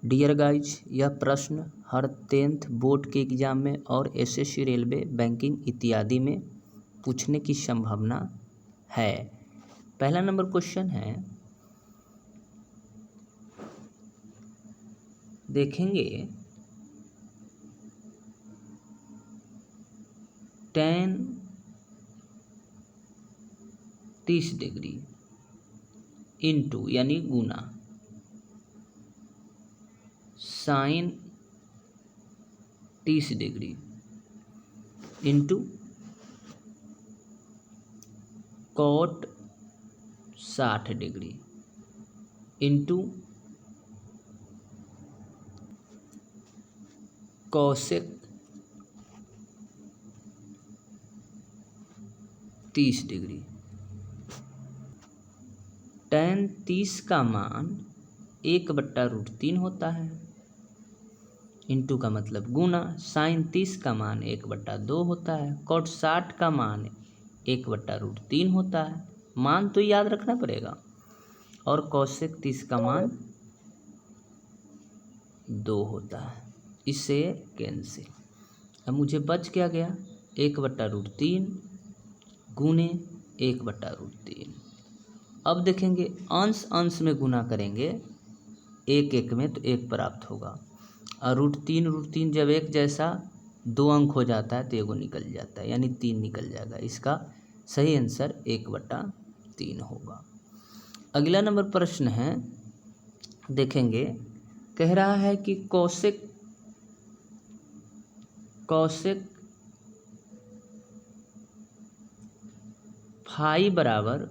Dear guys, यह प्रश्न हर 10th board के एग्जाम में और एसएससी, रेलवे, बैंकिंग इत्यादि में पूछने की संभावना है। पहला नंबर क्वेश्चन है, देखेंगे tan 30 डिग्री इंटू यानी गुना sin 30 degree into cot 60 degree into cosec 30 degree. tan 30 का मान 1/√3 होता है, इंटू का मतलब गुना, sin 30 का मान 1/2 होता है, cot 60 का मान 1/√3 होता है, मान तो याद रखना पड़ेगा, और cosec 30 का मान 2 होता है। इससे कैंसिल। अब मुझे बच क्या गया, 1/√3 गुने 1/√3। अब देखेंगे अंश अंश में गुना करेंगे, एक एक में तो एक प्राप्त होगा, और √3 जब एक जैसा 2 अंक हो जाता है तो एगो निकल जाता है, यानी 3 निकल जाएगा। इसका सही आंसर 1/3 होगा। अगला नंबर प्रश्न है, देखेंगे कह रहा है कि कौशिक फाई बराबर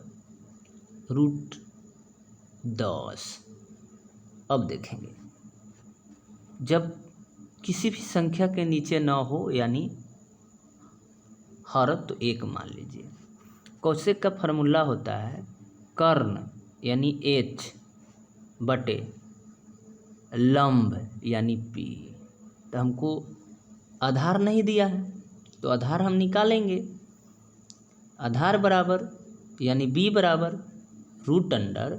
√10। अब देखेंगे जब किसी भी संख्या के नीचे न हो यानी हर, तो एक मान लीजिए। कौशिक का फॉर्मूला होता है कर्ण यानी h बटे लंब यानी p। तो हमको आधार नहीं दिया है तो आधार हम निकालेंगे। आधार बराबर यानी b बराबर √h²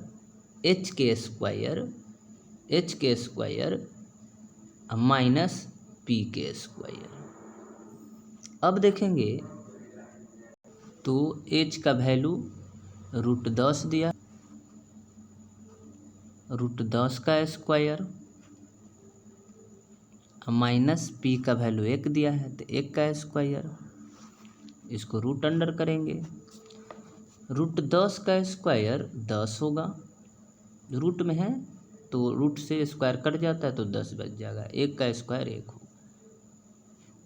माइनस p²। अब देखेंगे तो h का वैल्यू √10 दिया, √10 का स्क्वायर, माइनस p का वैल्यू 1 दिया है तो 1 का स्क्वायर। इसको रूट अंडर करेंगे, √10 का स्क्वायर 10 होगा, रूट में है तो रूट से स्क्वायर कट जाता है तो 10 बच जाएगा। 1 का स्क्वायर 1 होगा,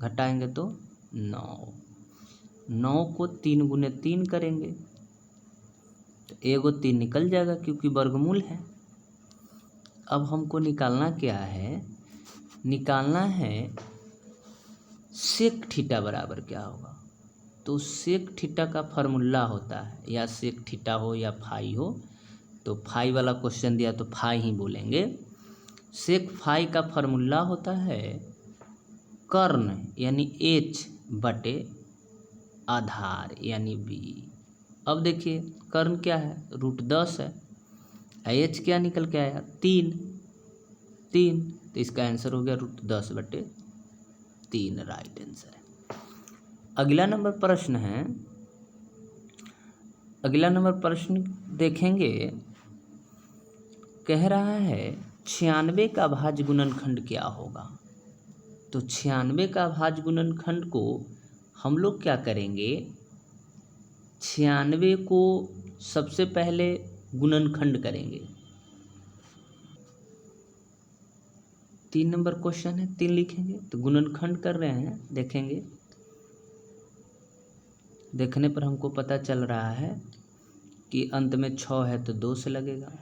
घटाएंगे तो 9। 9 को 3 गुने 3 करेंगे तो एगो 3 निकल जाएगा क्योंकि वर्गमूल है। अब हमको निकालना क्या है, निकालना है सेक थीटा बराबर क्या होगा। तो सेक थीटा का फार्मूला होता है, या सेक थीटा हो या फाई हो, तो फाई वाला क्वेश्चन दिया तो फाई ही बोलेंगे। सेक फाई का फार्मूला होता है कर्ण यानी h बटे आधार यानी b। अब देखिए कर्ण क्या है, √10 है, h क्या निकल के आया 3, तो इसका आंसर हो गया √10/3 राइट आंसर है। अगला नंबर प्रश्न देखेंगे, कह रहा है 96 का भाज्य गुणनखंड क्या होगा। तो 96 का भाज्य गुणनखंड को हम लोग क्या करेंगे, 96 को सबसे पहले गुणनखंड करेंगे। 3 नंबर क्वेश्चन है, 3 लिखेंगे तो गुणनखंड कर रहे हैं। देखेंगे, देखने पर हमको पता चल रहा है कि अंत में 6 है तो 2 से लगेगा,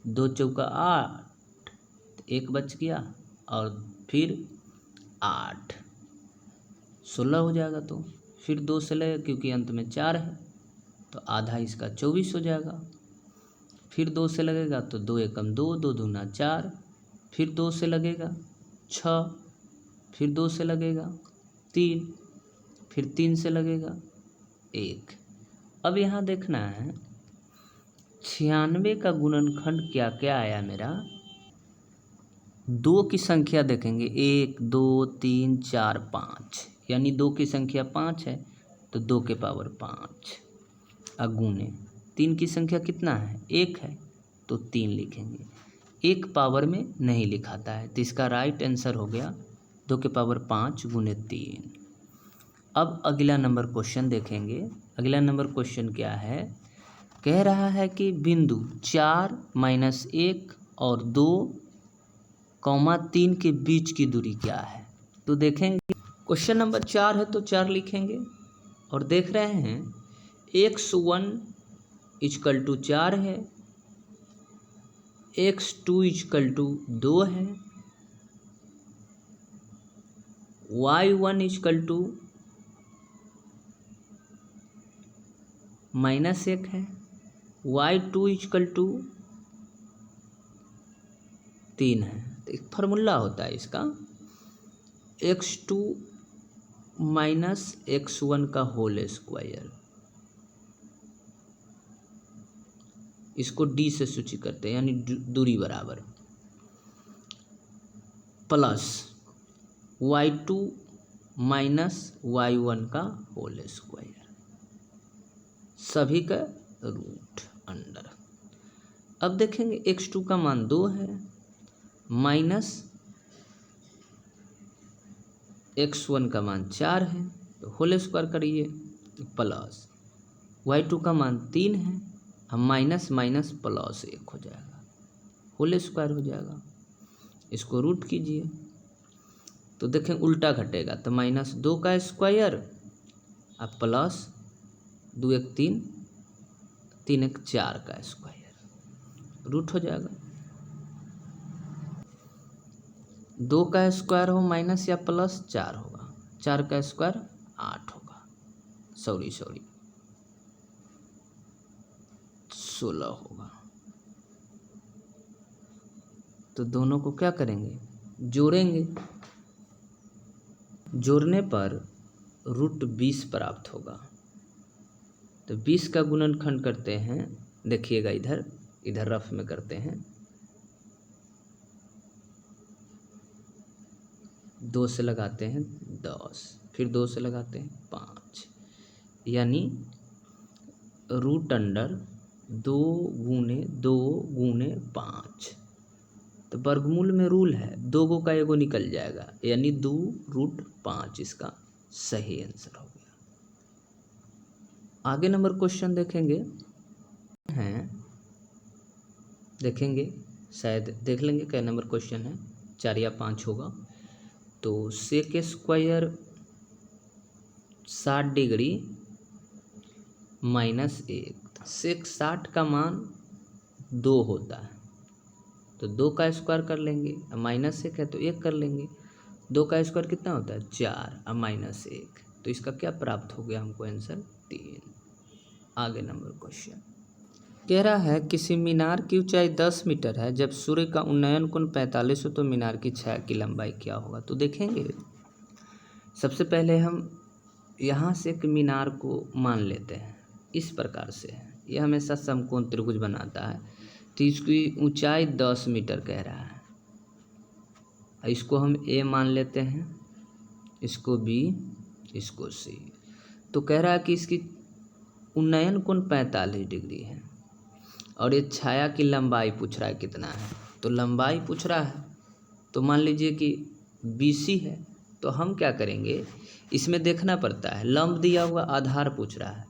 2 चौका 8 तो 1 बच गया, और फिर 8 16 हो जाएगा। तो फिर 2 से लगेगा क्योंकि अंत में 4 है तो आधा इसका 24 हो जाएगा। फिर 2 से लगेगा तो 2 एकम 2, 2 दूना 4, फिर 2 से लगेगा 6, फिर 2 से लगेगा 3, फिर 3 से लगेगा 1। अब यहाँ देखना है 96 का गुणनखंड क्या क्या आया मेरा, दो की संख्या देखेंगे 1 2 3 4 5, यानी दो की संख्या 5 है तो 2 के पावर 5 अगुने। 3 की संख्या कितना है 1 है तो 3 लिखेंगे। 1 पावर में नहीं लिखाता है तो इसका राइट आंसर हो गया 2 के पावर 5 गुने 3। अब अगला नंबर क्वेश्चन देखेंगे। अगला नंबर क्वेश्चन क्या है, कह रहा है कि बिंदु 4 -1 और 2, 3 के बीच की दूरी क्या है। तो देखेंगे क्वेश्चन नंबर 4 है तो 4 लिखेंगे और देख रहे हैं x1 = 4 है, x2 = 2 है, y1 = -1 है, y2 = 3 है। तो एक फार्मूला होता है इसका, x2 - x1 का होल स्क्वायर, इसको d से सूची करते हैं यानी दूरी बराबर, प्लस y2 - y1 का होल स्क्वायर, सभी का रूट अंडर। अब देखेंगे x2 का मान 2 है, माइनस x1 का मान 4 है तो होल स्क्वायर करिए, प्लस y2 का मान 3 है, हम माइनस माइनस प्लस 1 हो जाएगा, होल स्क्वायर हो जाएगा। इसको रूट कीजिए तो देखें उल्टा घटेगा तो -2 का स्क्वायर अब प्लस 2 1 3 3 1 4 का स्क्वायर, रूट हो जाएगा। 2 का स्क्वायर हो माइनस या प्लस 4 होगा, 4 का स्क्वायर 8 होगा, सॉरी 16 होगा। तो दोनों को क्या करेंगे, जोड़ेंगे। जोड़ने पर √20 प्राप्त होगा। तो 20 का गुणनखंड करते हैं, देखिएगा इधर रफ में करते हैं, 2 से लगाते हैं 10, फिर 2 से लगाते हैं 5, यानी √2 गुने 2 गुने 5। तो वर्गमूल में रूल है 2 गो का एगो निकल जाएगा, यानी 2√5 इसका सही आंसर हो गया। आगे नंबर क्वेश्चन देखेंगे शायद देख लेंगे क्या नंबर क्वेश्चन है, 4 या 5 होगा। तो सेक स्क्वायर 60 डिग्री -1, सेक 60 का मान 2 होता है तो 2 का स्क्वायर कर लेंगे, -1 है तो 1 कर लेंगे, 2 का स्क्वायर कितना होता है 4 और -1, तो इसका क्या प्राप्त हो गया हमको आंसर 3। आगे नंबर क्वेश्चन कह रहा है किसी मीनार की ऊंचाई 10 मीटर है, जब सूर्य का उन्नयन कोण 45 हो तो मीनार की छाया की लंबाई क्या होगा। तो देखेंगे सबसे पहले हम यहाँ से एक मीनार को मान लेते हैं, इस प्रकार से यह हमेशा समकोण त्रिभुज बनाता है। तो इसकी ऊंचाई 10 मीटर कह रहा है, इसको हम A मान लेते हैं, इसको B, इसको C। तो कह रहा है कि इसकी उन्नयन कोण 45 डिग्री है और ये छाया की लंबाई पूछ रहा है कितना है। तो लंबाई पूछ रहा है तो मान लीजिए कि BC है, तो हम क्या करेंगे, इसमें देखना पड़ता है, लंब दिया हुआ आधार पूछ रहा है,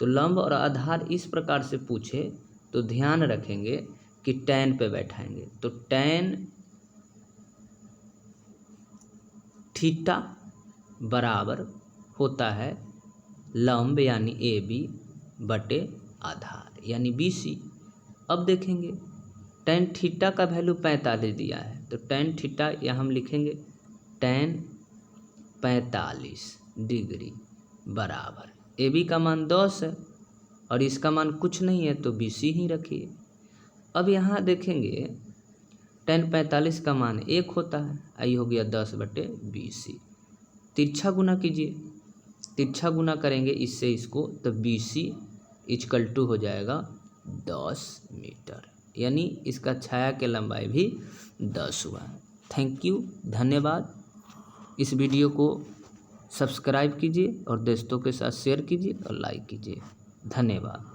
तो लंब और आधार इस प्रकार से पूछे तो ध्यान रखेंगे कि tan पे बैठाएंगे। तो tan थीटा बराबर होता है लंब यानी AB बटे आधार यानी BC। अब देखेंगे tan थीटा का वैल्यू 45 दिया है, तो tan थीटा यहाँ हम लिखेंगे tan 45 डिग्री बराबर AB का मान 10 है और इसका मान कुछ नहीं है तो BC ही रखिए। अब यहाँ देखेंगे tan 45 का मान 1 होता है, आई हो गया 10 बटे BC। तिरछा गुना कीजिए, तिरछा गुना करेंगे इससे इसको, तो BC = हो जाएगा 10 मीटर, यानी इसका छाया की लंबाई भी 10 हुआ। थैंक यू, धन्यवाद। इस वीडियो को सब्सक्राइब कीजिए और दोस्तों के साथ शेयर कीजिए और लाइक कीजिए। धन्यवाद।